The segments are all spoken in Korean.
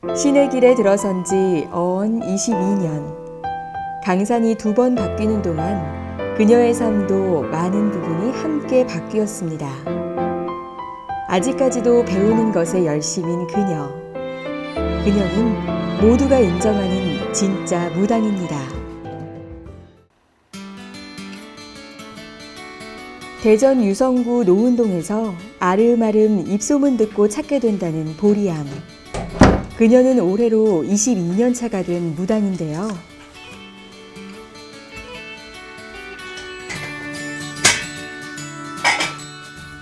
신의 길에 들어선 지 어언 22년. 강산이 2번 바뀌는 동안 그녀의 삶도 많은 부분이 함께 바뀌었습니다. 아직까지도 배우는 것에 열심인 그녀. 그녀는 모두가 인정하는 진짜 무당입니다. 대전 유성구 노은동에서 아름아름 입소문 듣고 찾게 된다는 보리암. 그녀는 올해로 22년 차가 된 무당인데요.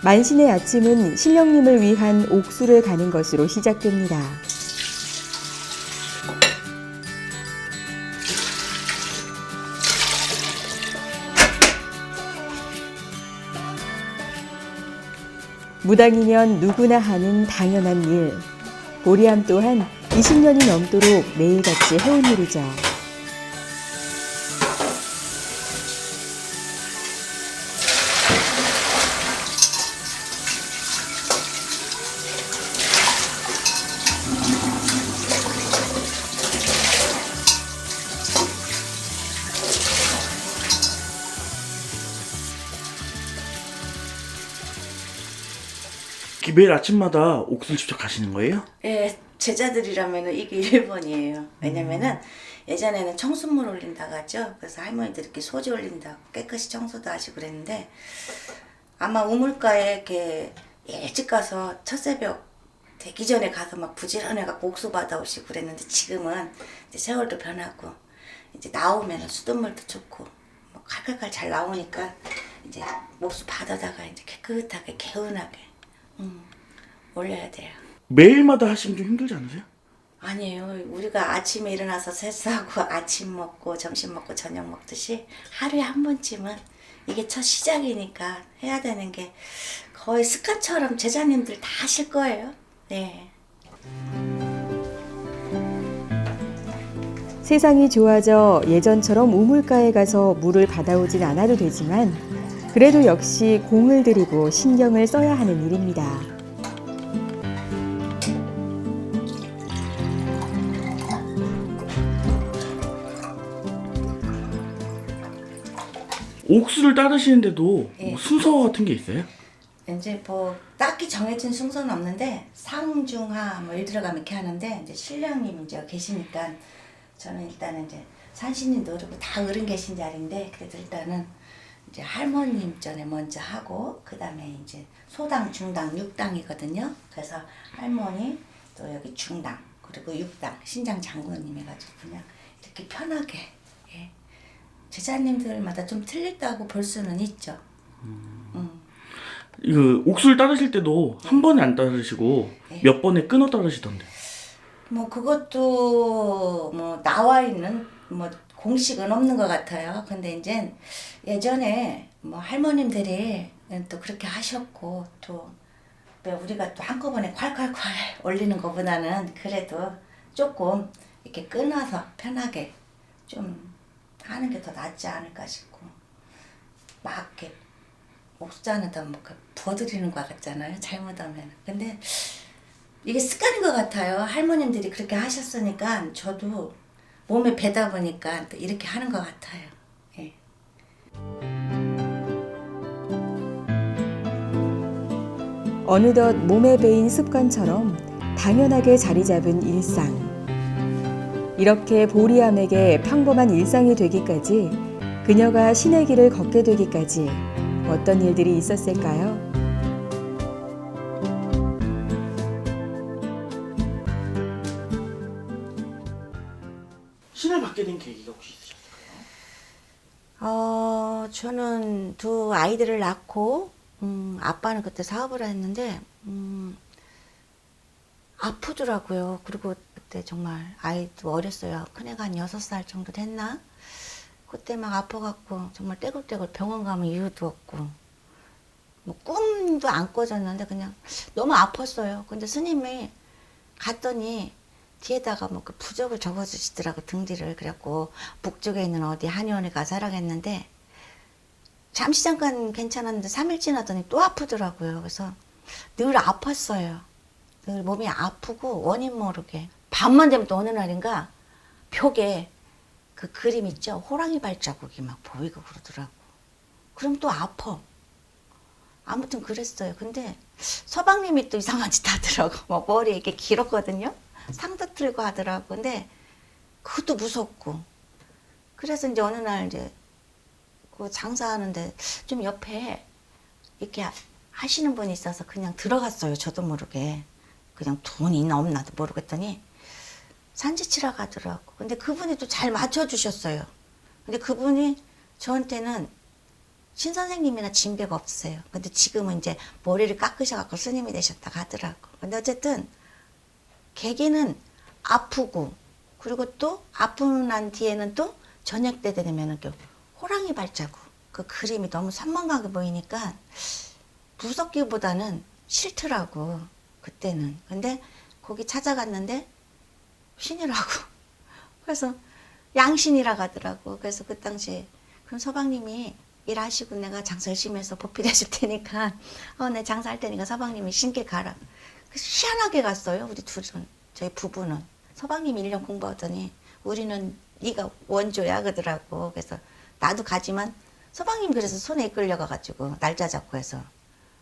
만신의 아침은 신령님을 위한 옥수를 가는 것으로 시작됩니다. 무당이면 누구나 하는 당연한 일. 보리암 또한 20년이 넘도록 매일같이 해온 일이죠. 매일 아침마다 옥수를 직접 가시는 거예요? 예, 제자들이라면 이게 1번이에요. 왜냐면은 예전에는 청순물 올린다고 하죠. 그래서 할머니들 이렇게 소지 올린다고 깨끗이 청소도 하시고 그랬는데 아마 우물가에 이렇게 일찍 가서 첫 새벽 되기 전에 가서 막 부지런해갖고 옥수 받아오시고 그랬는데 지금은 이제 세월도 변하고 이제 나오면 수돗물도 좋고 뭐 칼칼칼 잘 나오니까 이제 옥수 받아다가 이제 깨끗하게 개운하게 올려야 돼요. 매일마다 하시면 좀 힘들지 않으세요? 아니에요. 우리가 아침에 일어나서 세수하고 아침 먹고 점심 먹고 저녁 먹듯이 하루에 한 번쯤은 이게 첫 시작이니까 해야 되는 게 거의 습관처럼 제자님들 다 하실 거예요. 네. 세상이 좋아져 예전처럼 우물가에 가서 물을 받아오진 않아도 되지만 그래도 역시 공을 들이고 신경을 써야 하는 일입니다. 옥수를 따르시는데도 예. 뭐 순서 같은 게 있어요? 이제 뭐 딱히 정해진 순서는 없는데 상중하 뭐 일 들어가면 이렇게 하는데 이제 신령님 이제 계시니까 저는 일단은 이제 산신님도 그렇고 다 어른 계신 자리인데 그래도 일단은 이제 할머님 전에 먼저 하고 그 다음에 이제 소당, 중당, 육당이거든요. 그래서 할머니 또 여기 중당 그리고 육당 신장 장로님 해가지고 그냥 이렇게 편하게 예. 제자님들마다 좀 틀렸다고 볼 수는 있죠. 그 옥수를 따르실 때도 한 번에 안 따르시고 네. 몇 번에 끊어 따르시던데. 뭐 그것도 뭐 나와 있는 뭐 공식은 없는 것 같아요. 근데 이제 예전에 뭐 할머님들이 또 그렇게 하셨고 또 우리가 또 한꺼번에 콸콸콸 올리는 것보다는 그래도 조금 이렇게 끊어서 편하게 좀 하는 게 더 낫지 않을까 싶고 막 이렇게 옥수자는다 뭐 부어드리는 것 같잖아요. 잘못하면. 근데 이게 습관인 것 같아요. 할머님들이 그렇게 하셨으니까 저도 몸에 배다 보니까 또 이렇게 하는 것 같아요. 예. 어느덧 몸에 배인 습관처럼 당연하게 자리 잡은 일상. 이렇게 보리암에게 평범한 일상이 되기까지 그녀가 신의 길을 걷게 되기까지 어떤 일들이 있었을까요? 신을 받게 된 계기가 혹시 있으셨어요? 저는 두 아이들을 낳고 아빠는 그때 사업을 했는데 아프더라고요. 그리고 그때 정말 아이도 어렸어요. 큰애가 한 6살 정도 됐나? 그때 막 아파갖고 정말 떼굴떼굴 병원 가면 이유도 없고 뭐 꿈도 안 꿔졌는데 그냥 너무 아팠어요. 근데 스님이 갔더니 뒤에다가 뭐 그 부적을 적어주시더라고 등 뒤를. 그래갖고 북쪽에 있는 어디 한의원에 가서 하라겠는데 잠시 잠깐 괜찮았는데 3일 지나더니 또 아프더라고요. 그래서 늘 아팠어요. 늘 몸이 아프고 원인 모르게. 밤만 되면 또 어느 날인가 벽에 그 그림 있죠? 호랑이 발자국이 막 보이고 그러더라고. 그럼 또 아파. 아무튼 그랬어요. 근데 서방님이 또 이상한 짓 하더라고. 막 머리 이렇게 길었거든요. 상도 틀고 하더라고. 근데 그것도 무섭고. 그래서 이제 어느 날 이제 그 장사하는데 좀 옆에 이렇게 하시는 분이 있어서 그냥 들어갔어요. 저도 모르게. 그냥 돈이 있나 없나도 모르겠더니 산지치러 가더라고. 근데 그분이 또 잘 맞춰주셨어요. 근데 그분이 저한테는 신선생님이나 진배가 없으세요. 근데 지금은 이제 머리를 깎으셔갖고 스님이 되셨다고 하더라고. 근데 어쨌든 계기는 아프고, 그리고 또 아프고 난 뒤에는 또 저녁 때 되면은 그 호랑이 발자국, 그 그림이 너무 산만하게 보이니까 무섭기보다는 싫더라고, 그때는. 근데 거기 찾아갔는데 신이라고. 그래서 양신이라고 하더라고. 그래서 그 당시에 그럼 서방님이 일하시고 내가 장사 열심히 해서 보필해 줄 테니까 내 장사할 테니까 서방님이 신께 가라. 그래서 희한하게 갔어요. 우리 둘은, 저희 부부는. 서방님이 1년 공부하더니 우리는 네가 원조야 그러더라고. 그래서 나도 가지만 서방님 그래서 손에 이끌려가가지고 날짜 잡고 해서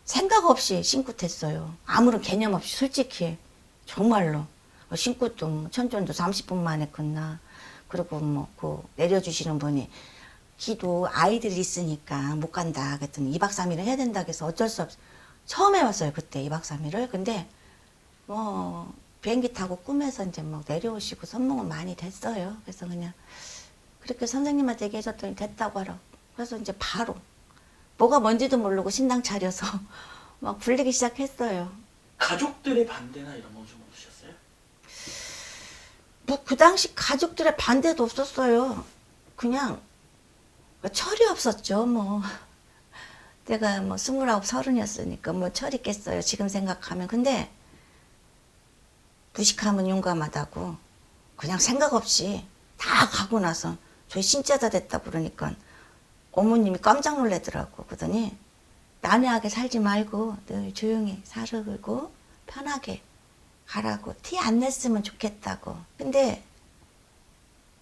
생각 없이 신고 텄어요. 아무런 개념 없이 솔직히 정말로. 신고도 뭐 천전도 30분 만에 끝나. 그리고 뭐 그 내려주시는 분이 기도 아이들이 있으니까 못 간다 그랬더니 2박 3일을 해야 된다 그래서 어쩔 수 없이 처음 해봤어요. 그때 2박 3일을. 근데 뭐 비행기 타고 꿈에서 이제 막 내려오시고 선몽은 많이 됐어요. 그래서 그냥 그렇게 선생님한테 얘기해줬더니 됐다고 하라고. 그래서 이제 바로 뭐가 뭔지도 모르고 신당 차려서 막 굴리기 시작했어요. 가족들의 반대나 이런 건 좀 없으셨어요? 뭐 그 당시 가족들의 반대도 없었어요. 그냥 철이 없었죠. 뭐 내가 뭐 29, 30이었으니까 뭐 철이 있겠어요. 지금 생각하면. 근데 무식하면 용감하다고 그냥 생각 없이 다 가고 나서 저희 신자다 됐다 그러니까 어머님이 깜짝 놀라더라고. 그러더니 난해하게 살지 말고 늘 조용히 살고 편하게 가라고. 티 안 냈으면 좋겠다고. 근데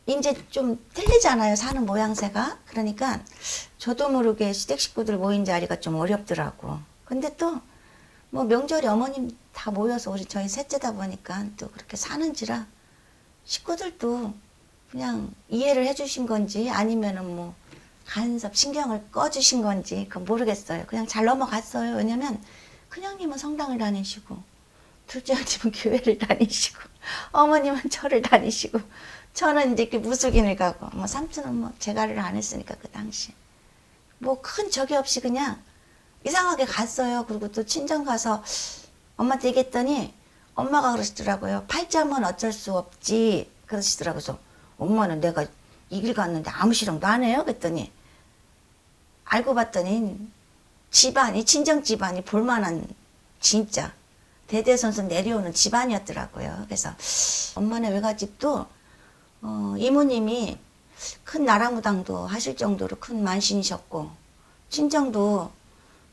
이제 좀 틀리잖아요. 사는 모양새가. 그러니까 저도 모르게 시댁 식구들 모인 자리가 좀 어렵더라고. 근데 또 뭐 명절에 어머님 다 모여서 우리 저희 셋째다 보니까 또 그렇게 사는지라 식구들도 그냥 이해를 해주신 건지 아니면은 뭐 간섭 신경을 꺼주신 건지 그건 모르겠어요. 그냥 잘 넘어갔어요. 왜냐면 큰형님은 성당을 다니시고 둘째 형님은 교회를 다니시고 어머님은 절을 다니시고 저는 이제 이렇게 무속인을 가고 뭐 삼촌은 뭐 제가를 안 했으니까 그 당시 뭐 큰 적이 없이 그냥 이상하게 갔어요. 그리고 또 친정 가서 엄마한테 얘기했더니 엄마가 그러시더라고요. 팔자면 어쩔 수 없지 그러시더라고요. 그래서 엄마는 내가 이 길 갔는데 아무 실험도 안 해요? 그랬더니 알고 봤더니 집안이 친정 집안이 볼만한 진짜 대대손손 내려오는 집안이었더라고요. 그래서 엄마네 외갓집도 이모님이 큰 나라무당도 하실 정도로 큰 만신이셨고 친정도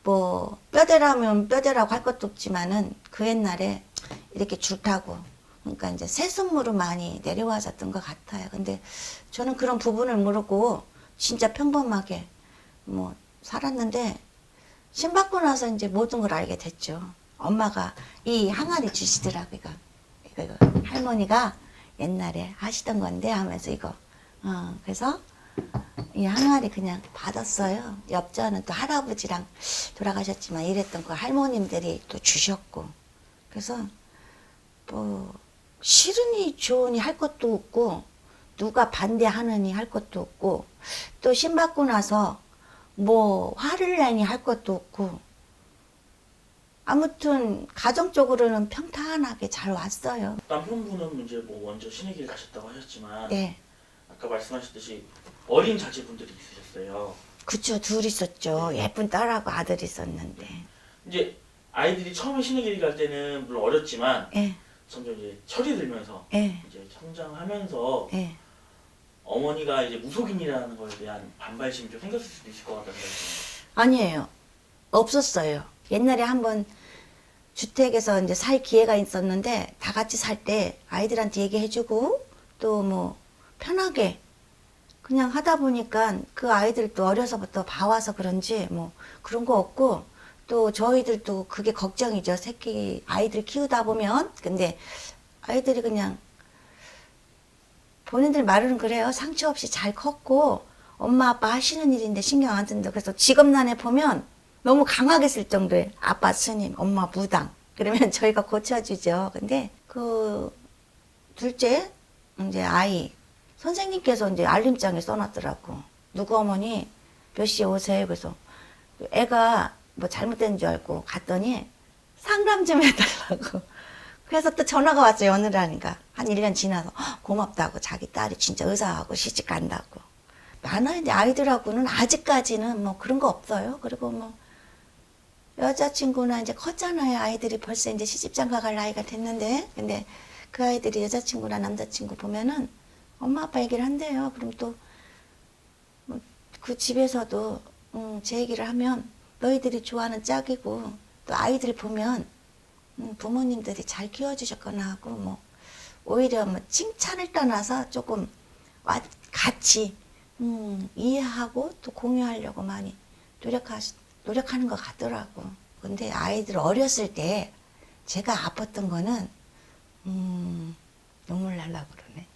뭐 뼈대라면 뼈대라고 할 것도 없지만은 그 옛날에 이렇게 줄 타고 그러니까 이제 새순무로 많이 내려와졌던 것 같아요. 근데 저는 그런 부분을 모르고 진짜 평범하게 뭐 살았는데 신 받고 나서 이제 모든 걸 알게 됐죠. 엄마가 이 항아리 주시더라고. 이거 할머니가 옛날에 하시던 건데 하면서 이거 그래서 이 항아리 그냥 받았어요. 엽전은 또 할아버지랑 돌아가셨지만 이랬던 거 할머님들이 또 주셨고 그래서 뭐 싫으니 좋으니 할 것도 없고 누가 반대하느니 할 것도 없고 또 신 받고 나서 뭐 화를 내니 할 것도 없고 아무튼 가정적으로는 평탄하게 잘 왔어요. 남편분은 이제 뭐 먼저 신의 길 가셨다고 하셨지만 네. 아까 말씀하셨듯이 어린 자제분들이 있으셨어요. 그쵸. 둘 있었죠. 예쁜 딸하고 아들이 있었는데. 이제 아이들이 처음에 신의 길 갈 때는 물론 어렸지만 예. 점점 이제 철이 들면서 예. 이제 성장하면서 예. 어머니가 이제 무속인이라는 거에 대한 반발심이 좀 생겼을 수도 있을 것 같다는 생각이 듭니다. 아니에요. 없었어요. 옛날에 한번 주택에서 이제 살 기회가 있었는데 다 같이 살 때 아이들한테 얘기해주고 또 뭐 편하게 그냥 하다 보니까 그 아이들도 어려서부터 봐와서 그런지 뭐 그런 거 없고 또 저희들도 그게 걱정이죠. 새끼 아이들 키우다 보면. 근데 아이들이 그냥 본인들 말은 그래요. 상처 없이 잘 컸고 엄마 아빠 하시는 일인데 신경 안 쓴다. 그래서 직업난에 보면 너무 강하게 쓸 정도에 아빠 스님, 엄마 무당. 그러면 저희가 고쳐주죠. 근데 그 둘째 이제 아이 선생님께서 이제 알림장에 써놨더라고. 누구 어머니 몇 시에 오세요. 그래서 애가 뭐 잘못된 줄 알고 갔더니 상담 좀 해달라고. 그래서 또 전화가 왔어요. 어느 날인가. 한 1년 지나서 고맙다고. 자기 딸이 진짜 의사하고 시집 간다고. 많아요. 이제 아이들하고는 아직까지는 뭐 그런 거 없어요. 그리고 뭐 여자친구나 이제 컸잖아요. 아이들이 벌써 이제 시집장가 갈 나이가 됐는데. 근데 그 아이들이 여자친구나 남자친구 보면은 엄마 아빠 얘기를 한대요. 그럼 또 그 집에서도 제 얘기를 하면 너희들이 좋아하는 짝이고 또 아이들 보면 부모님들이 잘 키워주셨거나 하고 뭐 오히려 뭐 칭찬을 떠나서 조금 같이 이해하고 또 공유하려고 많이 노력하는 것 같더라고. 근데 아이들 어렸을 때 제가 아팠던 거는 눈물 날라 그러네.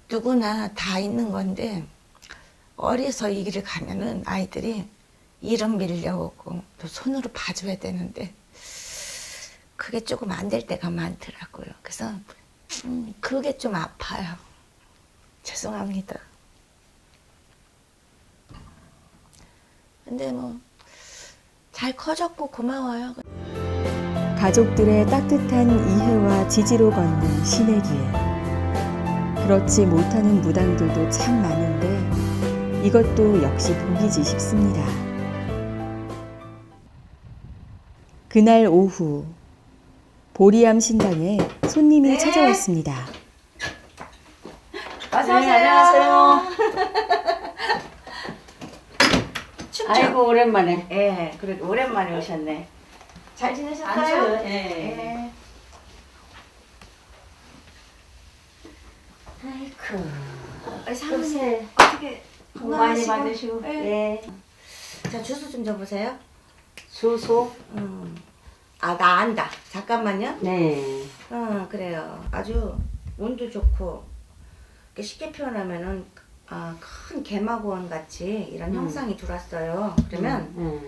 누구나 다 있는 건데 어려서 이 길을 가면은 아이들이 이름 밀려오고 또 손으로 봐줘야 되는데 그게 조금 안 될 때가 많더라고요. 그래서 그게 좀 아파요. 죄송합니다. 근데 뭐 잘 커졌고 고마워요. 가족들의 따뜻한 이해와 지지로 걷는 신의 길. 그렇지 못하는 무당들도 참 많은데 이것도 역시 복이지 싶습니다. 그날 오후 보리암 신당에 손님이 찾아왔습니다. 어서 오세요. 안녕하세요. 아이고 오랜만에. 예, 그래 오랜만에 오셨네. 잘 지내셨어요? 앉아요. 예. 아이고. 사모님 어떻게 복 많이 받으시고. 예. 자 주소 좀 줘보세요. 주소. 아 나 안다. 잠깐만요. 네. 그래요. 아주 운도 좋고 이렇게 쉽게 표현하면은 큰 개마고원 같이 이런 형상이 들어왔어요. 그러면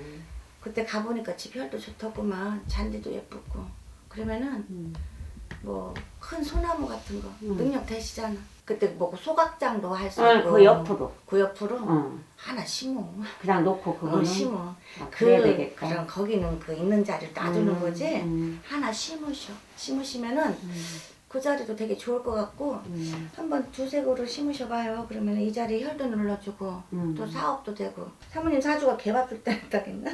그때 가보니까 집 혈도 좋더구만. 잔디도 예쁘고. 그러면은 뭐 큰 소나무 같은 거 능력 되시잖아. 그때 뭐 소각장도 할 수 있고. 그 옆으로. 그 옆으로 응. 하나 심어. 그냥 놓고 그거는. 심어. 그래야 되겠다. 그럼 거기는 그 있는 자리를 놔두는 거지. 하나 심으시면은 그 자리도 되게 좋을 것 같고 한번 두세 그루 심으셔봐요. 그러면 이 자리에 혈도 눌러주고 또 사업도 되고. 사모님 사주가 개밥 줄 때 했다겠나?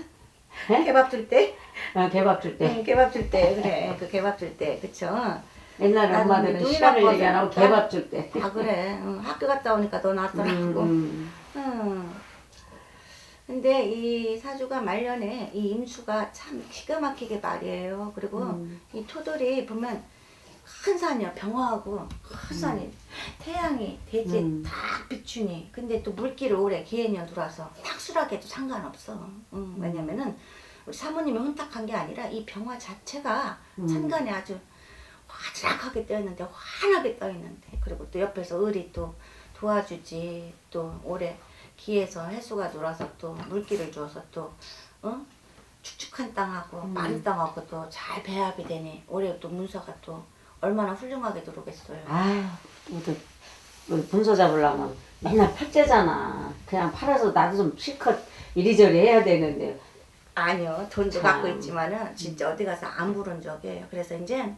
네? 개밥 줄 때? 개밥 줄 때. 개밥 줄 때 그래. 그 개밥 줄 때 그쵸? 옛날 나는 엄마들은 눈이 시간을 나빠서 얘기 안 하고 그럴까? 개밥 줄 때. 아 그래. 학교 갔다 오니까 너 낫더라고. 근데 이 사주가 말년에 이 임수가 참 기가 막히게 말이에요. 그리고 이 토들이 보면 큰 산이요. 병화하고 큰 산이 태양이 대지에 딱 비추니. 근데 또 물기를 오래 기해년 들어와서 탁술하게도 상관없어. 왜냐면은 우리 사모님이 혼탁한 게 아니라 이 병화 자체가 천간에 아주 화창하게 떠있는데 환하게 떠있는데 그리고 또 옆에서 을이 또 도와주지. 또 오래 기에서 해수가 들어와서 또 물기를 주어서 또 축축한 땅하고 마른 땅하고 또 잘 배합이 되니 올해 또 문서가 또 얼마나 훌륭하게 들어오겠어요. 아유, 우리 분소 잡으려면 맨날 팔째잖아. 그냥 팔아서 나도 좀 실컷 이리저리 해야 되는데. 아니요. 돈도 참. 갖고 있지만은 진짜 어디 가서 안 부른 적이에요. 그래서 이제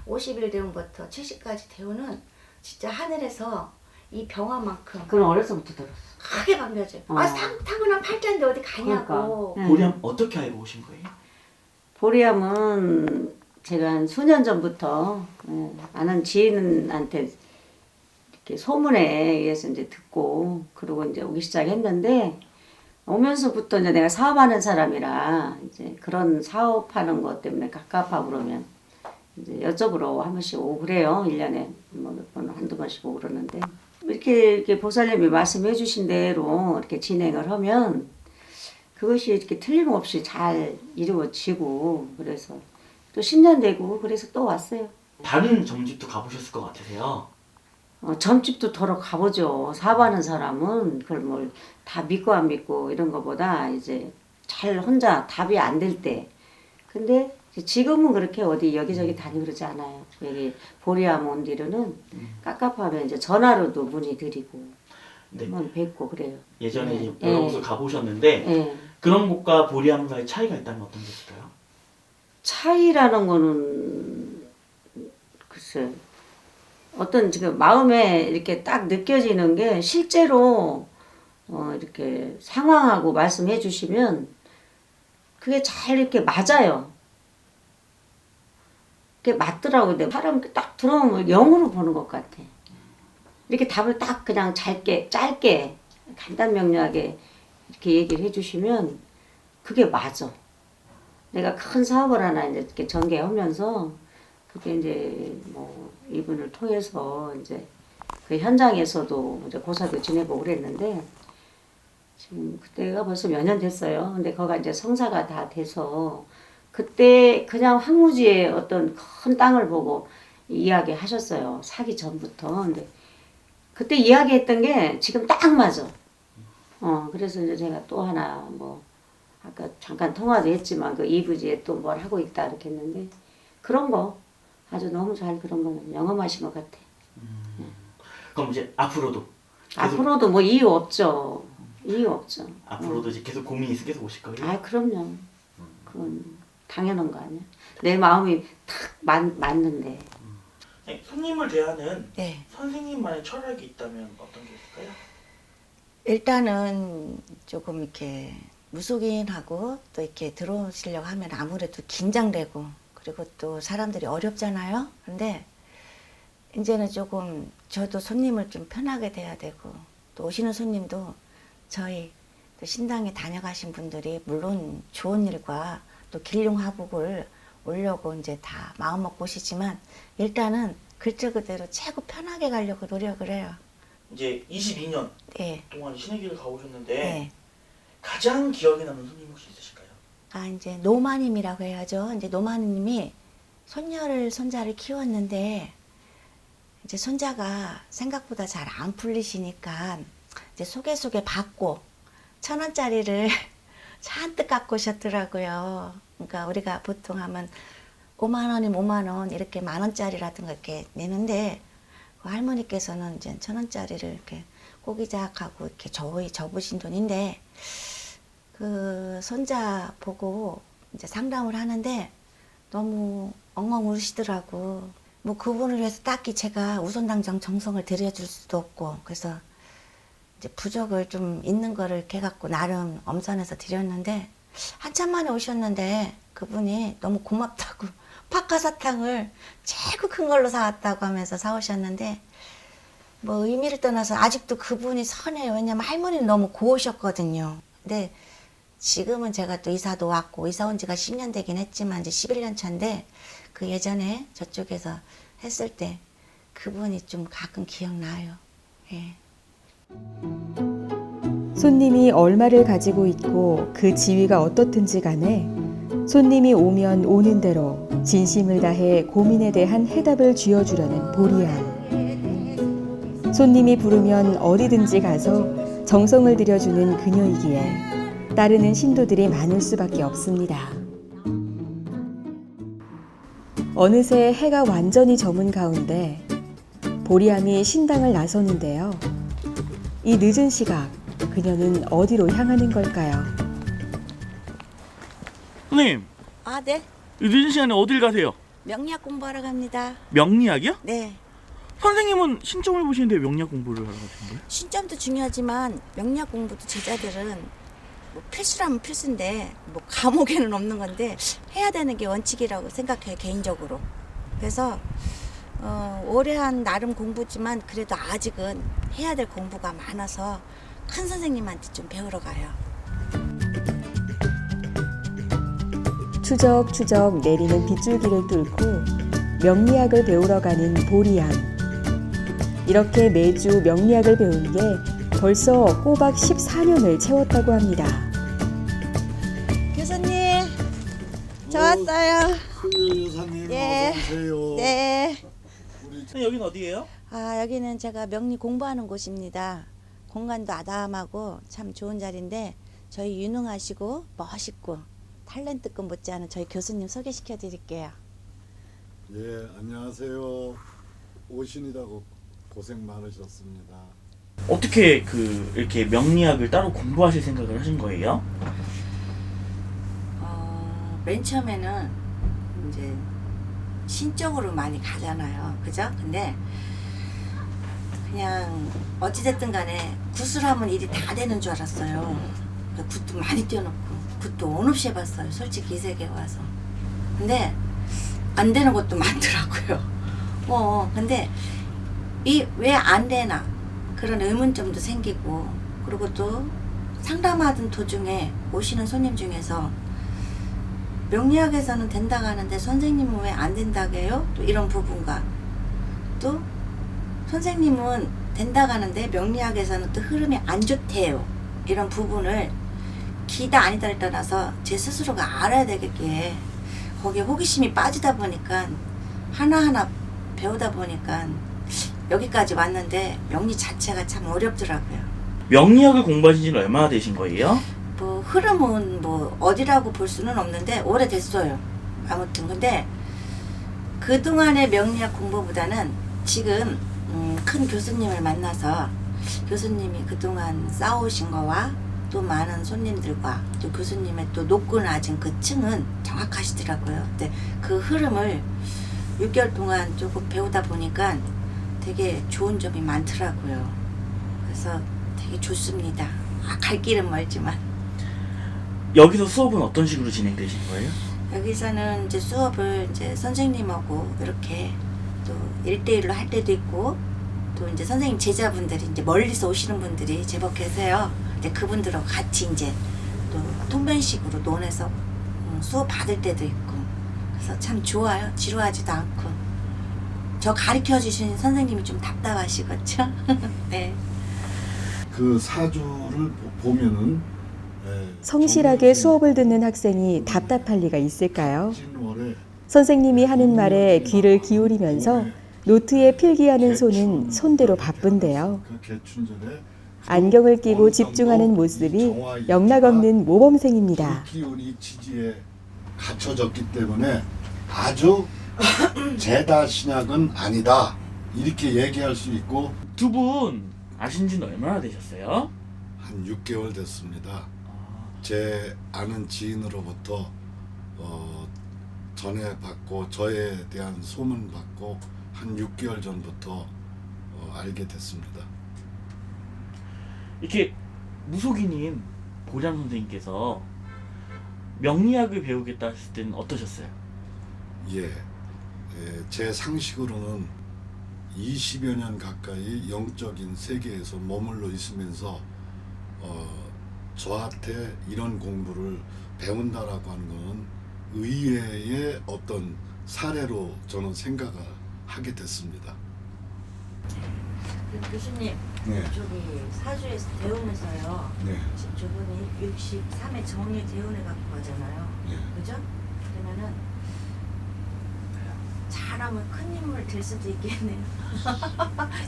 50일 대운부터 70까지 대운은 진짜 하늘에서 이 병화만큼 그건 어려서부터 들었어. 크게 반겨줘요. 타고난 팔자인데 어디 가냐고. 그러니까. 보리암 어떻게 알고 오신 거예요? 보리암은 제가 한 수년 전부터 아는 지인한테 이렇게 소문에 의해서 이제 듣고 그러고 이제 오기 시작했는데 오면서부터 이제 내가 사업하는 사람이라 이제 그런 사업하는 것 때문에 갑갑하고 그러면 이제 여쭤보러 한 번씩 오고 그래요. 1년에 뭐 몇 번, 한두 번씩 오고 그러는데 이렇게 보살님이 말씀해 주신 대로 이렇게 진행을 하면 그것이 이렇게 틀림없이 잘 이루어지고 그래서 또 10년 되고 그래서 또 왔어요. 다른 점집도 가보셨을 것 같으세요. 점집도 더러 가보죠. 사업하는 사람은 그걸 뭘 다 믿고 안 믿고 이런 거보다 이제 잘 혼자 답이 안 될 때. 근데 지금은 그렇게 어디 여기저기 다니고 그러지 않아요. 여기 보리아 몬디르는 깝깝하면 이제 전화로도 문의드리고 네. 한번 뵙고 그래요. 예전에 네. 여러 곳을 가보셨는데 예. 그런 곳과 보리암과의 차이가 있다면 어떤 게 있을까요? 차이라는 거는 글쎄 어떤 지금 마음에 이렇게 딱 느껴지는 게 실제로 이렇게 상황하고 말씀해 주시면 그게 잘 이렇게 맞아요. 그게 맞더라고요. 근데 사람 딱 들어오면 영으로 보는 것 같아. 이렇게 답을 딱 그냥 짧게 간단명료하게 이렇게 얘기를 해주시면 그게 맞아. 내가 큰 사업을 하나 이제 이렇게 전개하면서 그게 이제 뭐 이분을 통해서 이제 그 현장에서도 이제 고사도 지내보고 그랬는데 지금 그때가 벌써 몇 년 됐어요. 근데 거기가 이제 성사가 다 돼서 그때 그냥 황무지에 어떤 큰 땅을 보고 이야기 하셨어요. 사기 전부터. 근데 그때 이야기했던 게 지금 딱 맞아. 그래서 이제 제가 또 하나 뭐 아까 잠깐 통화도 했지만 그 이부지에 또 뭘 하고 있다 이렇게 했는데 그런 거 아주 너무 잘 그런 거는 영험하신 것 같아. 그럼 이제 앞으로도 앞으로도 뭐 이유 없죠. 이유 없죠. 앞으로도 이제 계속 고민이 있어 계속 오실 거예요? 아 그럼요. 그건 당연한 거 아니야. 내 마음이 탁 맞는데. 네, 손님을 대하는 네. 선생님만의 철학이 있다면 어떤 게 있을까요? 일단은 조금 이렇게 무속인하고 또 이렇게 들어오시려고 하면 아무래도 긴장되고 그리고 또 사람들이 어렵잖아요. 근데 이제는 조금 저도 손님을 좀 편하게 대해야 되고 또 오시는 손님도 저희 또 신당에 다녀가신 분들이 물론 좋은 일과 또 길흉화복을 오려고 이제 다 마음 먹고 오시지만 일단은 글자 그대로 최고 편하게 가려고 노력을 해요. 이제 22년 네. 동안 신의 길을 가보셨는데 네. 가장 기억에 남는 손님 혹시 있으실까요? 아, 이제 노마님이라고 해야죠. 이제 노마님이 손자를 키웠는데 이제 손자가 생각보다 잘 안 풀리시니까 이제 속에 받고 1,000원짜리를 잔뜩 갖고 오셨더라고요. 그러니까 우리가 보통 하면 5만 원이면 5만 원 이렇게 만 원짜리라든가 이렇게 내는데 그 할머니께서는 이제 1,000원짜리를 이렇게 꼬기작하고 이렇게 접으신 돈인데 그 손자 보고 이제 상담을 하는데 너무 엉엉 우시더라고. 뭐 그분을 위해서 딱히 제가 우선당장 정성을 들여줄 수도 없고 그래서 이제 부적을 좀 있는 거를 이렇게 해갖고 나름 엄선해서 드렸는데 한참 만에 오셨는데 그분이 너무 고맙다고 팥가사탕을 최고 큰 걸로 사왔다고 하면서 사오셨는데 뭐 의미를 떠나서 아직도 그분이 선해요. 왜냐면 할머니는 너무 고우셨거든요. 근데 지금은 제가 또 이사도 왔고 이사 온 지가 10년 되긴 했지만 이제 11년 차인데 그 예전에 저쪽에서 했을 때 그분이 좀 가끔 기억나요. 예. 손님이 얼마를 가지고 있고 그 지위가 어떻든지 간에 손님이 오면 오는 대로 진심을 다해 고민에 대한 해답을 쥐어주려는 보리암. 손님이 부르면 어디든지 가서 정성을 들여주는 그녀이기에 따르는 신도들이 많을 수밖에 없습니다. 어느새 해가 완전히 저문 가운데 보리암이 신당을 나서는데요. 이 늦은 시각 그녀는 어디로 향하는 걸까요? 선생님, 아, 네. 이 늦은 시간에 어딜 가세요? 명리학 공부하러 갑니다. 명리학이요? 네. 선생님은 신점을 보시는데 명리학 공부를 하러 가시는 거예요? 신점도 중요하지만 명리학 공부도 제자들은 뭐 필수라면 필수인데 뭐 감옥에는 없는 건데 해야 되는 게 원칙이라고 생각해요 개인적으로. 그래서 오래 한 나름 공부지만 그래도 아직은 해야 될 공부가 많아서 큰 선생님한테 좀 배우러 가요. 추적추적 내리는 빗줄기를 뚫고 명리학을 배우러 가는 보리양. 이렇게 매주 명리학을 배운 게 벌써 꼬박 14년을 채웠다고 합니다. 교수님, 저 왔어요. 큰일 여사님 예. 어서 오세요. 네. 선생님 여긴 어디예요? 여기는 제가 명리 공부하는 곳입니다. 공간도 아담하고 참 좋은 자리인데 저희 유능하시고 멋있고 탤런트급 못지않은 저희 교수님 소개시켜 드릴게요. 예, 안녕하세요. 오신이라고 고생 많으셨습니다. 어떻게 이렇게 명리학을 따로 공부하실 생각을 하신 거예요? 맨 처음에는 이제 신적으로 많이 가잖아요. 그죠? 근데 그냥 어찌됐든 간에 굿을 하면 일이 다 되는 줄 알았어요. 굿도 많이 띄워놓고 굿도 온 없이 해봤어요. 솔직히 이 세계에 와서. 근데 안 되는 것도 많더라고요. 근데 이 왜 안 되나 그런 의문점도 생기고, 그리고 또 상담하던 도중에 오시는 손님 중에서 명리학에서는 된다고 하는데 선생님은 왜 안 된다고 해요? 또 이런 부분과 또 선생님은 된다고 하는데 명리학에서는 또 흐름이 안 좋대요. 이런 부분을 기다 아니다를 떠나서 제 스스로가 알아야 되겠기에 거기에 호기심이 빠지다 보니까 하나하나 배우다 보니까 여기까지 왔는데 명리 자체가 참 어렵더라고요. 명리학을 공부하신 지는 얼마나 되신 거예요? 뭐 흐름은 뭐 어디라고 볼 수는 없는데 오래됐어요. 아무튼 근데 그동안의 명리학 공부보다는 지금 큰 교수님을 만나서 교수님이 그동안 쌓아오신 거와 또 많은 손님들과 또 교수님의 또 높고 낮은 그 층은 정확하시더라고요. 근데 그 흐름을 6개월 동안 조금 배우다 보니까 되게 좋은 점이 많더라고요. 그래서 되게 좋습니다. 갈 길은 멀지만. 여기서 수업은 어떤 식으로 진행되신 거예요? 여기서는 이제 수업을 이제 선생님하고 이렇게 또 1대1로 할 때도 있고, 또 이제 선생님 제자분들이 이제 멀리서 오시는 분들이 제법 계세요. 근데 그분들하고 같이 이제 또 통변식으로 논해서 수업 받을 때도 있고, 그래서 참 좋아요. 지루하지도 않고. 저 가르쳐 주신 선생님이 좀 답답하시겠죠? 네. 그 사주를 보면은 성실하게 수업을 듣는 학생이 답답할 리가 있을까요? 진월에 선생님이 하는 말에 귀를 기울이면서 노트에 필기하는 손은 손대로 바쁜데요. 그 개춘절에 안경을 끼고 집중하는 모습이 영락없는 모범생입니다. 그 기운이 지지에 갖춰졌기 때문에 아주 제다 신약은 아니다 이렇게 얘기할 수 있고, 두 분 아신 지는 얼마나 되셨어요? 한 6개월 됐습니다. 제 아는 지인으로부터 전해받고 저에 대한 소문받고 한 6개월 전부터 알게 됐습니다. 이렇게 무속인인 보장 선생님께서 명리학을 배우겠다 했을 때는 어떠셨어요? 제 상식으로는 20여 년 가까이 영적인 세계에서 머물러 있으면서 저한테 이런 공부를 배운다라고 하는 것은 의외의 어떤 사례로 저는 생각을 하게 됐습니다. 교수님, 네. 저기 사주에서 대운에서요. 네. 지금 저분이 63회 정리 대운에 갖고 가잖아요. 네. 그죠? 그러면은 잘하면 큰 인물 될 수도 있겠네요.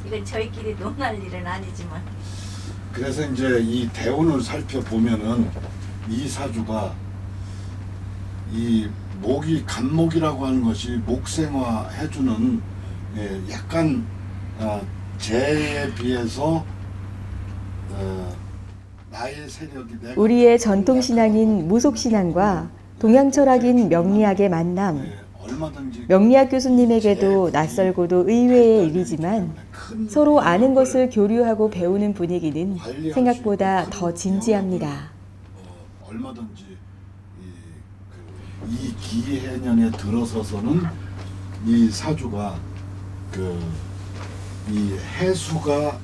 이건 저희끼리 논할 일은 아니지만. 그래서 이제 이 대운을 살펴보면은 이 사주가 이 목이 간목이라고 하는 것이 목생화 해주는 약간 재에 비해서 나의 세력이 내가 우리의 전통신앙인 무속신앙과 동양철학인 명리학의 만남. 얼마든지 명리학 교수님에게도 낯설고도 의외의 일이지만 서로 아는 것을 교류하고 배우는 분위기는 생각보다 더 진지합니다. 얼마든지 이 기해년에 들어서서는 이 사주가 이 해수가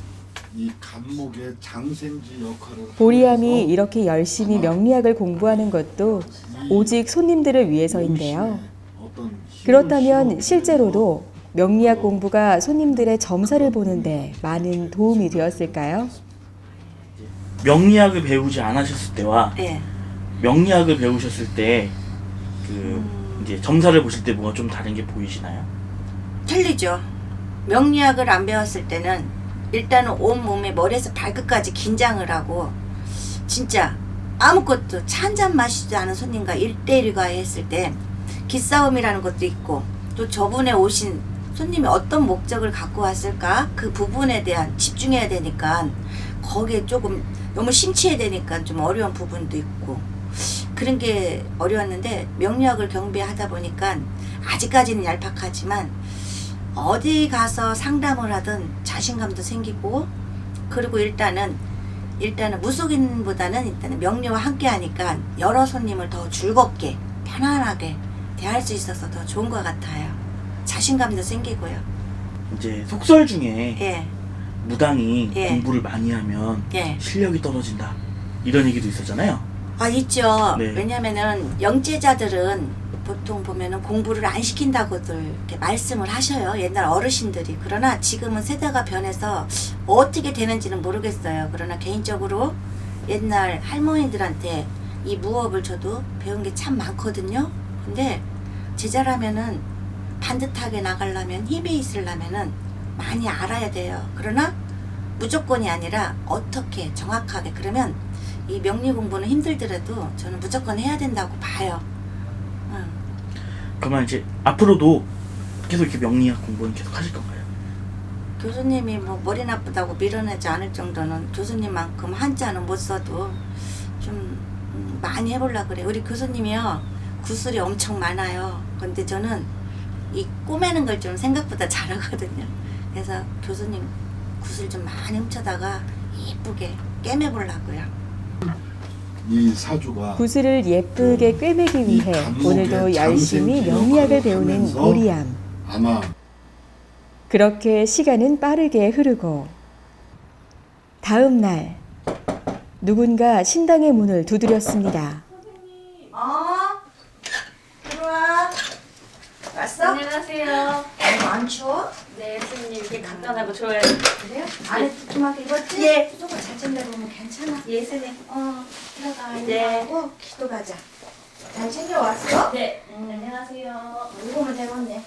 이 간목의 장생지 역할을 보리암이 하면서 이렇게 열심히 명리학을 공부하는 것도 오직 손님들을 위해서인데요. 용신의 어떤 힘을 그렇다면 실어주는 실제로도 명리학 공부가 손님들의 점사를 보는데 많은 도움이 되었을까요? 명리학을 배우지 않으셨을 때와 예. 명리학을 배우셨을 때 그 이제 점사를 보실 때 뭐가 좀 다른 게 보이시나요? 틀리죠. 명리학을 안 배웠을 때는 일단은 온 몸에 머리에서 발끝까지 긴장을 하고 진짜 아무것도 차 한 잔 마시지도 않은 손님과 1대1과 했을 때 기싸움이라는 것도 있고 또 저분에 오신 손님이 어떤 목적을 갖고 왔을까 그 부분에 대한 집중해야 되니까 거기에 조금 너무 심취해야 되니까 좀 어려운 부분도 있고 그런 게 어려웠는데 명리학을 경배하다 보니까 아직까지는 얄팍하지만 어디 가서 상담을 하든 자신감도 생기고 그리고 일단은 무속인보다는 일단은 명리와 함께 하니까 여러 손님을 더 즐겁게 편안하게 대할 수 있어서 더 좋은 것 같아요. 자신감도 생기고요. 이제 속설 중에 예, 무당이 예. 공부를 많이 하면 예. 실력이 떨어진다 이런 얘기도 있었잖아요. 아 있죠. 네. 왜냐면은 영재자들은 보통 보면은 공부를 안 시킨다고들 이렇게 말씀을 하셔요. 옛날 어르신들이. 그러나 지금은 세대가 변해서 어떻게 되는지는 모르겠어요. 그러나 개인적으로 옛날 할머니들한테 이 무업을 저도 배운 게 참 많거든요. 근데 제자라면은 반듯하게 나가려면 힘이 있으려면은 많이 알아야 돼요. 그러나 무조건이 아니라 어떻게 정확하게 그러면 이 명리 공부는 힘들더라도 저는 무조건 해야 된다고 봐요. 응. 그러면 이제 앞으로도 계속 이렇게 명리학 공부는 계속 하실 건가요? 교수님이 뭐 머리 나쁘다고 밀어내지 않을 정도는 교수님만큼 한자는 못 써도 좀 많이 해보려고 그래요. 우리 교수님이요 구슬이 엄청 많아요. 근데 저는 이 꼬매는 걸 좀 생각보다 잘하거든요. 그래서 교수님 구슬 좀 많이 훔쳐다가 이쁘게 꿰매보려고요. 이 사주가 구슬을 예쁘게 꿰매기 위해 오늘도 열심히 명리학을 배우는 보리암. 아마 그렇게 시간은 빠르게 흐르고 다음 날 누군가 신당의 문을 두드렸습니다. 들어와. 왔어? 안녕하세요. 안 추워? 네, 스님 이렇게 간단하고 좋아요. 그래요? 안에 두툼하게 입었지? 예. 속을 잘 챙겨보면 괜찮아. 예, 스님. 들어가. 네. 하고 기도 가자. 잘 챙겨왔어? 네. 안녕하세요. 이거면 되겠네.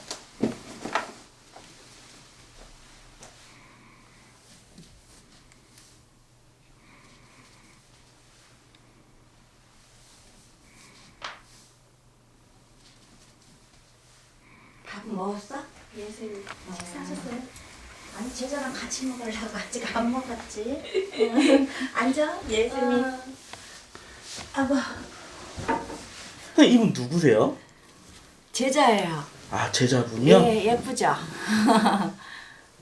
밥은 먹었어? 예, 스님. 식사하셨어요? 아니 제자랑 같이 먹으려고 아직 안 먹었지. 응. 앉아. 예, 스님. 아고 선생님 이분 누구세요? 제자예요. 아 제자분이요? 예, 예쁘죠.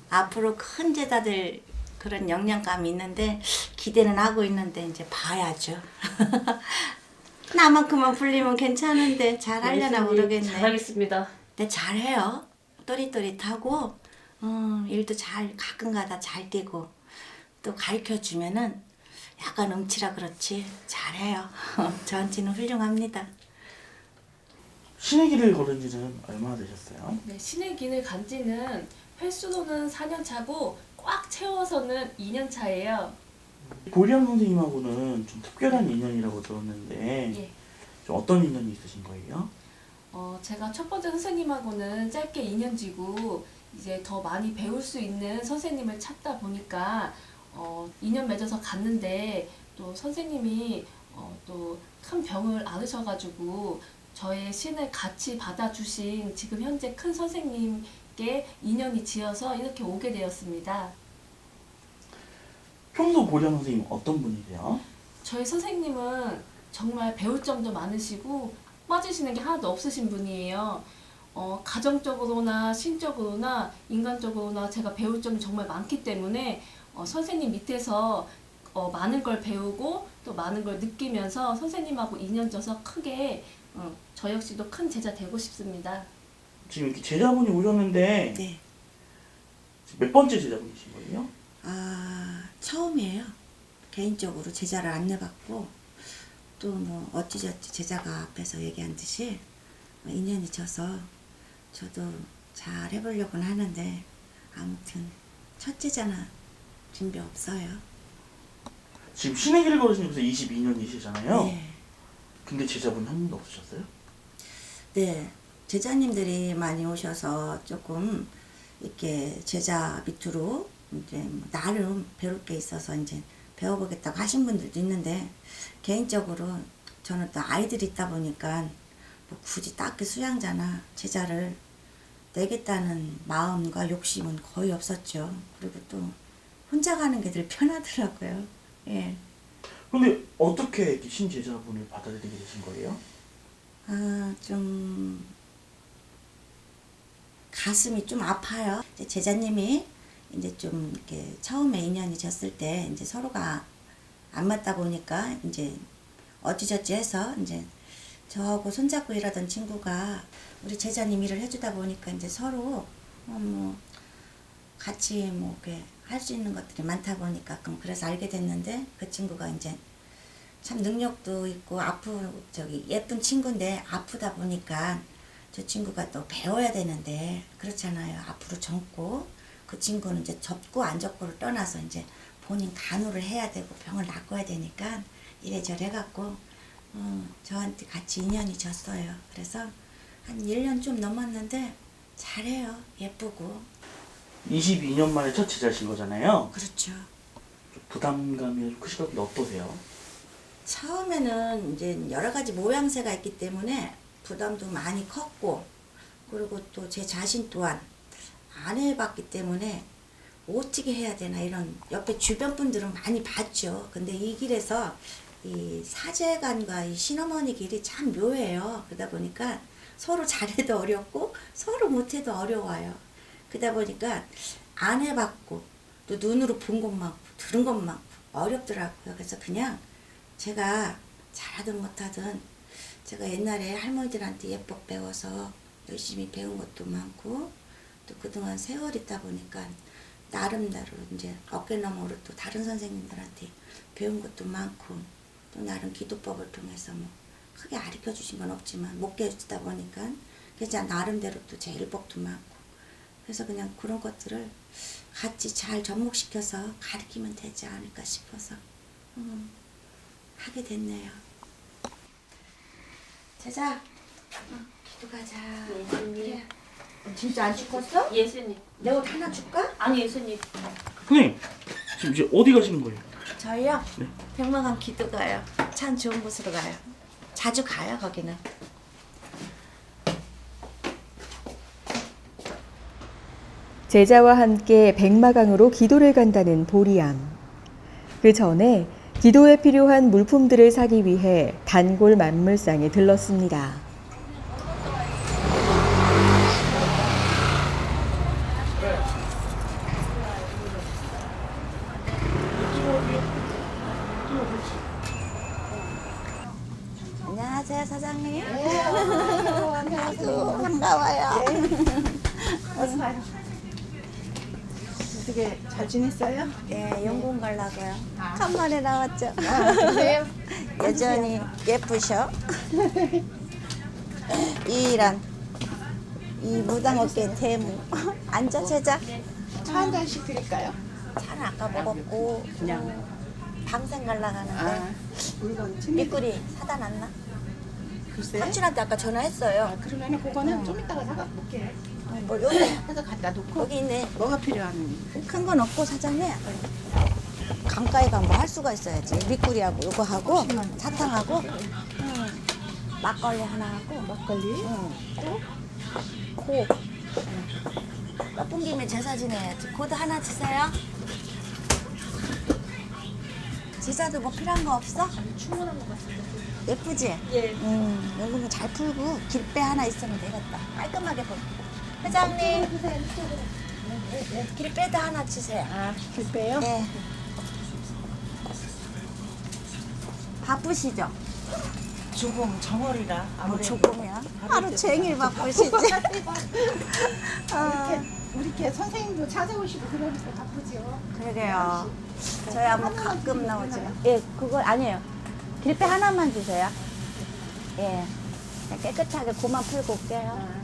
앞으로 큰 제자들 그런 영향감이 있는데 기대는 하고 있는데 이제 봐야죠. 나만큼만 불리면 괜찮은데 잘 하려나 스님, 모르겠네. 잘하겠습니다. 근데 잘해요. 또릿또릿하고 일도 잘 가끔가다 잘 되고 또 가르쳐주면은 약간 음치라 그렇지 잘해요. 저한테는 훌륭합니다. 신의 길을 걸은 지는 얼마나 되셨어요? 네, 신의 길을 간 지는 횟수로는 4년 차고 꽉 채워서는 2년 차예요. 보리암 선생님하고는 좀 특별한 인연이라고 들었는데 예. 좀 어떤 인연이 있으신 거예요? 제가 첫 번째 선생님하고는 짧게 2년지고 이제 더 많이 배울 수 있는 선생님을 찾다 보니까 2년 맺어서 갔는데 또 선생님이 또 큰 병을 앓으셔가지고 저의 신을 같이 받아주신 지금 현재 큰 선생님께 인연이 지어서 이렇게 오게 되었습니다. 평소 보리암 선생님 어떤 분이세요? 저희 선생님은 정말 배울 점도 많으시고 빠지시는 게 하나도 없으신 분이에요. 가정적으로나 신적으로나 인간적으로나 제가 배울 점이 정말 많기 때문에 선생님 밑에서 많은 걸 배우고 또 많은 걸 느끼면서 선생님하고 인연져서 크게 저 역시도 큰 제자 되고 싶습니다. 지금 이렇게 제자분이 오셨는데 네. 몇 번째 제자분이신 거예요? 처음이에요. 개인적으로 제자를 안내받고 또 뭐 어찌저찌 제자가 앞에서 얘기한 듯이 인연이 져서 저도 잘 해보려고는 하는데 아무튼 첫 제자는 준비 없어요. 지금 신의 길을 걸으신 지서 22년이시잖아요. 네. 근데 제자분 한 분도 없으셨어요? 네, 제자님들이 많이 오셔서 조금 이렇게 제자 밑으로 이제 뭐 나름 배울 게 있어서 이제 배워보겠다고 하신 분들도 있는데 개인적으로 저는 또 아이들이 있다 보니까 뭐 굳이 딱히 수양자나 제자를 내겠다는 마음과 욕심은 거의 없었죠. 그리고 또 혼자 가는 게 늘 편하더라고요. 예. 근데 어떻게 이렇게 신제자분을 받아들이게 되신 거예요? 좀 가슴이 좀 아파요. 이제 제자님이 이제 좀 이렇게 처음에 인연이 졌을 때 이제 서로가 안 맞다 보니까 이제 어찌저찌 해서 이제 저하고 손잡고 일하던 친구가 우리 제자님 일을 해주다 보니까 이제 서로 뭐 같이 뭐 이렇게 할 수 있는 것들이 많다 보니까 그래서 알게 됐는데 그 친구가 이제 참 능력도 있고 예쁜 친구인데 아프다 보니까 저 친구가 또 배워야 되는데 그렇잖아요. 앞으로 젊고 그 친구는 이제 접고 안 접고를 떠나서 이제 본인 간호를 해야 되고 병을 낚아야 되니까 이래저래 해갖고 저한테 같이 인연이 졌어요. 그래서 한 1년 좀 넘었는데 잘해요. 예쁘고. 22년 만에 첫 제자신 거잖아요. 그렇죠. 좀 부담감이 좀 크실 것 같은데 어떠세요? 처음에는 이제 여러 가지 모양새가 있기 때문에 부담도 많이 컸고 그리고 또 제 자신 또한 안 해봤기 때문에 어떻게 해야 되나 이런 옆에 주변 분들은 많이 봤죠. 근데 이 길에서 이 사제간과 이 신어머니 길이 참 묘해요. 그러다 보니까 서로 잘해도 어렵고 서로 못해도 어려워요. 그러다 보니까 안 해봤고 또 눈으로 본 것 많고 들은 것 많고 어렵더라고요. 그래서 그냥 제가 잘하든 못하든 제가 옛날에 할머니들한테 예법 배워서 열심히 배운 것도 많고 또 그동안 세월 있다 보니까 나름대로 이제 어깨너머로 또 다른 선생님들한테 배운 것도 많고 또 나름 기도법을 통해서 뭐 크게 가르쳐 주신 건 없지만 못 깨주다 보니까 그래서 나름대로 또 제 일법도 많고 그래서 그냥 그런 것들을 같이 잘 접목시켜서 가르치면 되지 않을까 싶어서 하게 됐네요. 제자, 기도 가자. 예수님. 진짜 안 죽었어? 예수님. 내 옷 하나 줄까? 아니 예수님. 선생님 지금 이제 어디 가시는 거예요? 저희요? 네. 백마강 기도 가요. 참 좋은 곳으로 가요. 자주 가요, 거기는. 제자와 함께 백마강으로 기도를 간다는 보리암. 그 전에 기도에 필요한 물품들을 사기 위해 단골 만물상에 들렀습니다. 안녕하세요, 사장님. 안녕하세요. 반가워요. 어떻게 잘 지냈어요? 예, 영국 가려고요. 간만에 나왔죠. 그래요? 여전히 예쁘셔. 이란 이 무당어깨 대무. 앉아, 제자. 차 한 잔씩 드릴까요? 차는 아까 먹었고 그냥. 방생 가려고 하는데 아, 물건 챙겨. 미꾸리 사다 놨나? 글쎄. 삼촌한테 아까 전화했어요. 아, 그러면은 그거는 좀 이따가 사다 놓게. 뭐 여기 해서 갖다 놓고. 여기 있네. 뭐가 필요하는? 큰 건 없고 사장님 강가에 가면 뭐 할 수가 있어야지. 미꾸리하고 요거 하고 사탕하고 막걸리 하나 하고 막걸리. 고 나쁜 김에 제사 지내야지. 고도 하나 주세요. 제자도 뭐 필요한 거 없어? 충분한 것 같습니다. 예쁘지? 예. 여기는 잘 풀고 길배 하나 있으면 되겠다. 깔끔하게 풀고. 회장님 길배도 하나 주세요. 아, 길빼요? 네. 바쁘시죠? 조금 정월이라 아무래도. 조금이야. 하루 종일 바쁘시지? 우리 이렇게 선생님도 찾아오시고 그러니까 바쁘죠. 그러게요. 저희 한번 가끔 나오죠. 예, 그거 아니에요. 길배 하나만 주세요. 예. 그냥 깨끗하게 고만 풀고 올게요.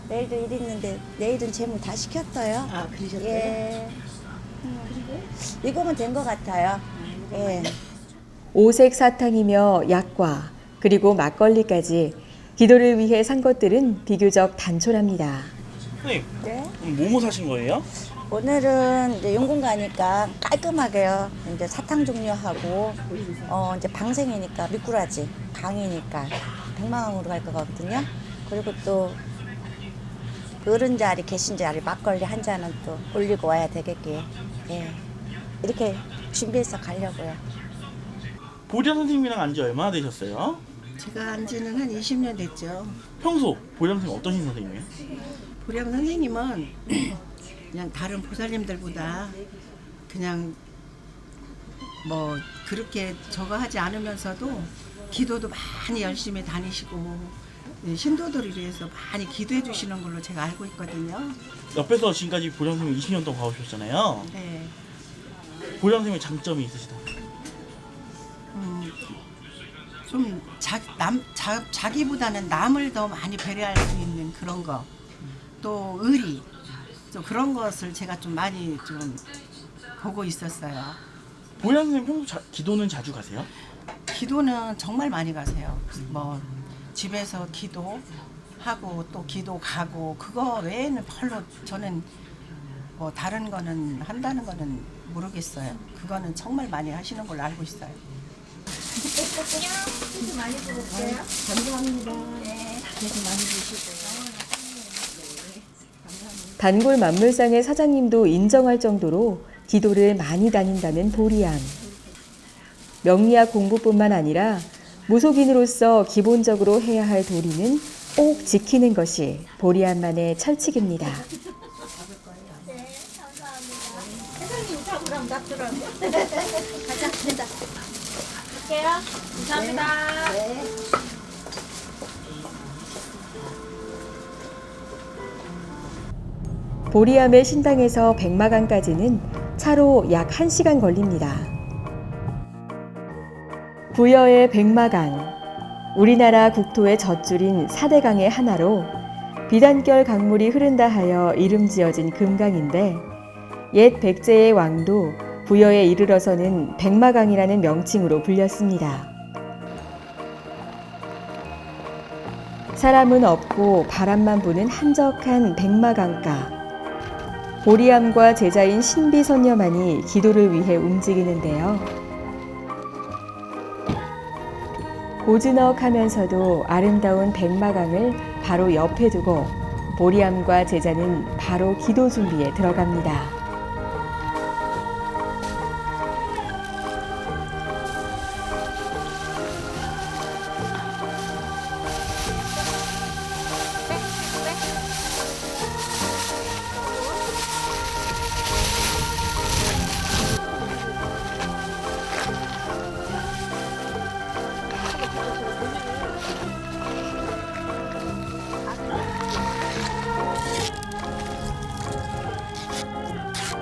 내일도 일 있는데 내일은 재물 다 시켰어요. 아, 그러셨어요? 예. 이거면 된 것 같아요. 예. 오색 사탕이며 약과 그리고 막걸리까지 기도를 위해 산 것들은 비교적 단촐합니다. 선생님, 네. 뭐뭐 사신 거예요? 오늘은 이제 용궁 가니까 깔끔하게요. 이제 사탕 종류하고 이제 방생이니까 미꾸라지, 강이니까 백마강으로 갈 거거든요. 그리고 또 어른 자리 계신 자리 막걸리 한 잔은 또 올리고 와야 되겠기에 예. 이렇게 준비해서 가려고요. 보리아 선생님이랑 안지 얼마나 되셨어요? 제가 안 지는 한 20년 됐죠. 평소 보리아 선생님 어떠신 선생님이에요? 보령 선생님은 그냥 다른 보살님들보다 그냥 뭐 그렇게 저거 하지 않으면서도 기도도 많이 열심히 다니시고 신도들을 위해서 많이 기도해 주시는 걸로 제가 알고 있거든요. 옆에서 지금까지 보리아 선생님 20년 동안 봐오셨잖아요. 네. 보리아 선생님의 장점이 있으시다. 좀 자기보다는 남을 더 많이 배려할 수 있는 그런 거, 또 의리, 또 그런 것을 제가 좀 많이 좀 보고 있었어요. 보리아 선생님 평소 기도는 자주 가세요? 기도는 정말 많이 가세요. 뭐 집에서 기도하고 또 기도 가고 그거 외에는 별로 저는 뭐 다른 거는 한다는 거는 모르겠어요. 그거는 정말 많이 하시는 걸로 알고 있어요. 단골 만물상의 사장님도 인정할 정도로 기도를 많이 다닌다는 보리암. 명리학 공부뿐만 아니라 무속인으로서 기본적으로 해야 할 도리는 꼭 지키는 것이 보리암만의 철칙입니다. 보리암의 신당에서 백마강까지는 차로 약 1시간 걸립니다. 부여의 백마강, 우리나라 국토의 젖줄인 4대 강의 하나로 비단결 강물이 흐른다 하여 이름 지어진 금강인데 옛 백제의 왕도 부여에 이르러서는 백마강이라는 명칭으로 불렸습니다. 사람은 없고 바람만 부는 한적한 백마강가. 보리암과 제자인 신비선녀만이 기도를 위해 움직이는데요. 고즈넉하면서도 아름다운 백마강을 바로 옆에 두고 보리암과 제자는 바로 기도 준비에 들어갑니다.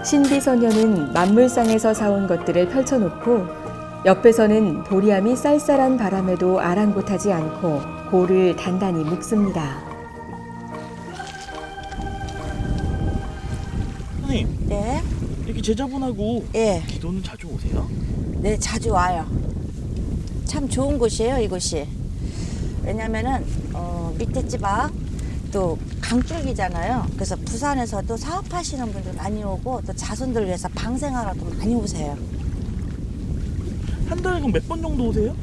신비선녀는 만물상에서 사온 것들을 펼쳐놓고 옆에서는 보리암이 쌀쌀한 바람에도 아랑곳하지 않고 고를 단단히 묶습니다. 선생님, 네. 이렇게 제자분하고 예. 기도는 자주 오세요? 네, 자주 와요. 참 좋은 곳이에요, 이곳이. 왜냐면은 밑에 지방 또 강줄기잖아요. 그래서 부산에서도 사업하시는 분들 많이 오고 또 자손들 위해서 방생하러도 많이 오세요. 한 달에 그럼 몇 번 정도 오세요?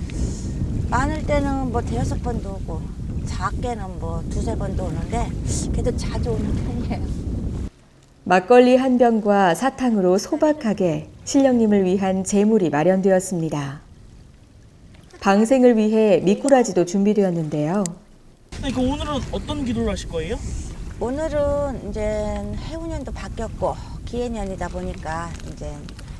많을 때는 뭐 대여섯 번도 오고 작게는 뭐 두세 번도 오는데 그래도 자주 오는 편이에요. 막걸리 한 병과 사탕으로 소박하게 신령님을 위한 제물이 마련되었습니다. 방생을 위해 미꾸라지도 준비되었는데요. 선생님, 그 오늘은 어떤 기도를 하실 거예요? 오늘은 이제 해운년도 바뀌었고 기해년이다 보니까 이제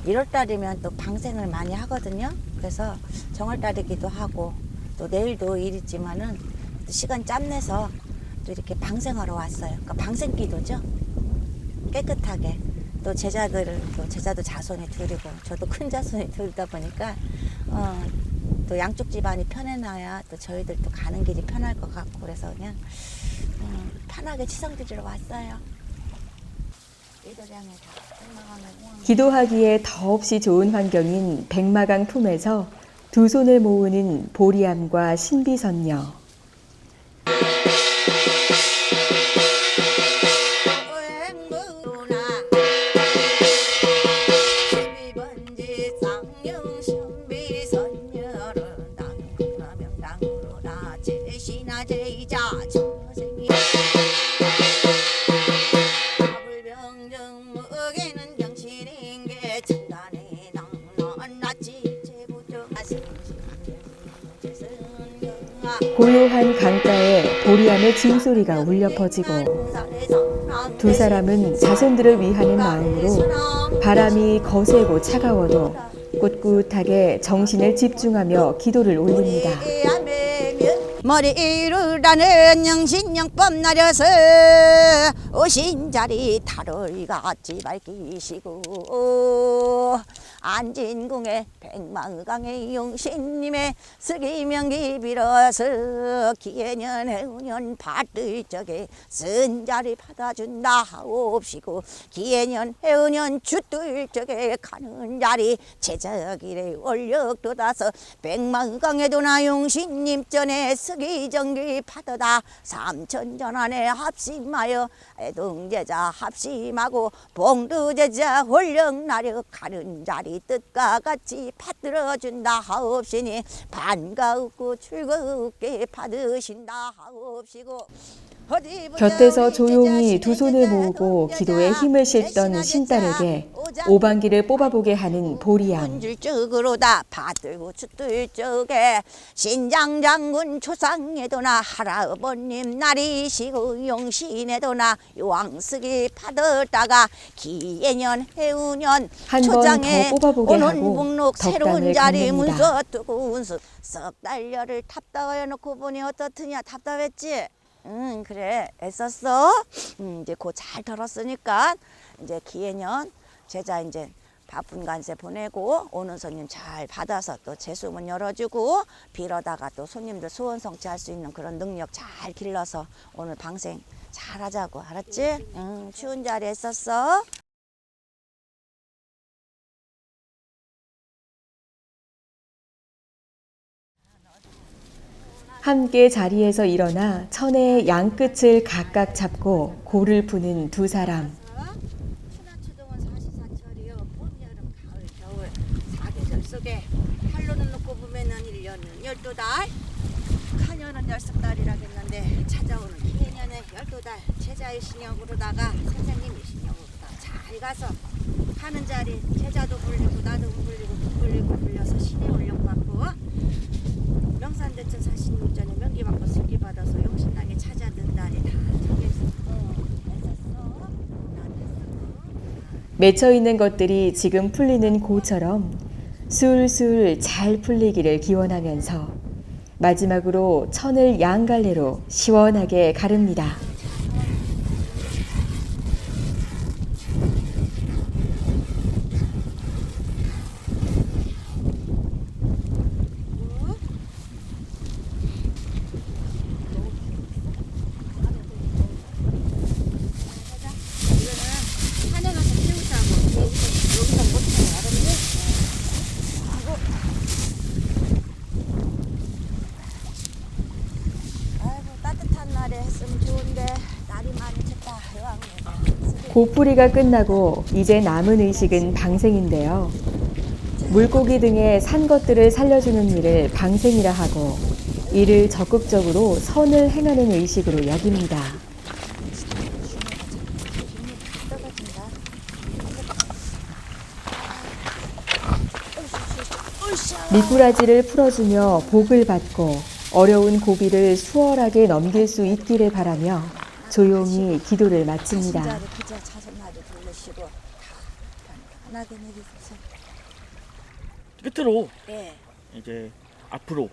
1월달이면 또 방생을 많이 하거든요. 그래서 정월달이기도 하고 또 내일도 일 있지만은 시간 짬내서 또 이렇게 방생하러 왔어요. 그러니까 방생기도죠. 깨끗하게 또 제자도 자손이 둘이고 저도 큰 자손이 둘이다 보니까 또 양쪽 집안이 편해놔야 또 저희들도 가는 길이 편할 것 같고 그래서 그냥 편하게 치성 드리러 왔어요. 이도량에 기도하기에 더없이 좋은 환경인 백마강 품에서 두 손을 모으는 보리암과 신비선녀. 고요한 강가에 보리암의 징소리가 울려 퍼지고 두 사람은 자손들을 위하는 마음으로 바람이 거세고 차가워도 꿋꿋하게 정신을 집중하며 기도를 올립니다. 머리로라는 영신영법 나려서 오신 자리 달을 같이 밝히시고 안진궁의 백마강의 용신님의 서기명기 빌어서 기해년 해운년 받을 적에 쓴 자리 받아준다 하옵시고 기해년 해운년 주뜰 적에 가는 자리 제자길에 원력 돋아서 백마강에도 나 용신님 전에 서기정기 받아다 삼천전 안에 합심하여 애동제자 합심하고 봉두제자 원력 나려 가는 자리 뜻과 같이 받들어준다 하옵시니 반가웠고 즐겁게 받으신다 하옵시고 곁에서 조용히 두 손을 모으고 기도에 힘을 싣던 신딸에게 오방기를 뽑아보게 하는 보리암. 줄적으로다 받들고 주뜰 적에 신장장군 초상에도나 할아버님 날이시고 용신에도나 왕석이 받았다가 기해년 해운년 한 번 초장에 더 뽑아보게 오는 하고 목록 새로운 덕담을 자리 건넵니다. 문서 뜨고 운수 석 달려를 답답해 놓고 보니 어떻느냐 답답했지? 응 그래 애썼어. 이제 곧 잘 들었으니까 이제 기해년 제자 이제 바쁜 간세 보내고 오는 손님 잘 받아서 또 재수문 열어주고 빌어다가 또 손님들 소원 성취할 수 있는 그런 능력 잘 길러서 오늘 방생 잘 하자고 알았지? 응 추운 자리에 있었어. 함께 자리에서 일어나 천의 양끝을 각각 잡고 고를 푸는 두 사람. 천하초동은 사시사철이요 봄, 여름, 가을, 겨울 사계절 속에 팔로는 놓고 보면은 1년은 12달 카년은 10달이라겠는데 찾아오는 기해년에 12달 제자의 신역으로다가 선생님의 신역으로다가 잘 가서 가는 자리 제자도 불리고 나도 불리고 불려서 신의 올력받고 명산대천 46전에 명기받고 승기받아서 용신당에 찾아든다니 다 정해서 애썼어. 맺혀 있는 것들이 지금 풀리는 고처럼 술술 잘 풀리기를 기원하면서 마지막으로 천을 양갈래로 시원하게 가릅니다. 산에 가서 키우자고 여기서 못해 알았니? 아이고 따뜻한 날에 했으면 좋은데 날이 많이 쳤다 여왕님. 고풀이가 끝나고 이제 남은 의식은 방생인데요. 물고기 등의 산 것들을 살려주는 일을 방생이라 하고 이를 적극적으로 선을 행하는 의식으로 여깁니다. 미꾸라지를 풀어주며 복을 받고 어려운 고비를 수월하게 넘길 수 있기를 바라며 조용히 기도를 마칩니다. 자신자를 그저 자손나도 돌리시고 다 편하게 내리세요. 끝으로 예, 이제 앞으로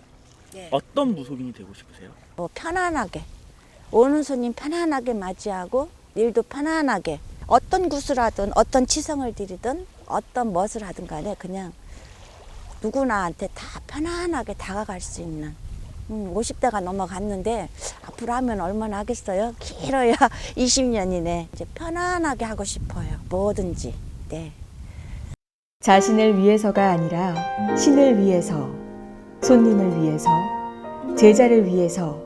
예. 어떤 무속인이 되고 싶으세요? 편안하게 오는 손님 편안하게 맞이하고 일도 편안하게 어떤 굿을 하든 어떤 치성을 드리든 어떤 멋을 하든 간에 그냥 누구나한테 다 편안하게 다가갈 수 있는 50대가 넘어갔는데 앞으로 하면 얼마나 하겠어요? 길어야 20년이네. 이제 편안하게 하고 싶어요. 뭐든지. 네. 자신을 위해서가 아니라 신을 위해서, 손님을 위해서, 제자를 위해서,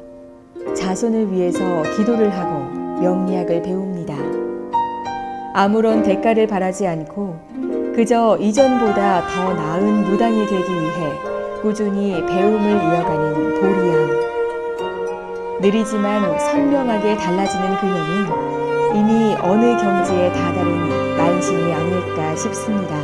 자손을 위해서 기도를 하고 명리학을 배웁니다. 아무런 대가를 바라지 않고 그저 이전보다 더 나은 무당이 되기 위해 꾸준히 배움을 이어가는 보리양. 느리지만 선명하게 달라지는 그녀는 이미 어느 경지에 다다른 만신이 아닐까 싶습니다.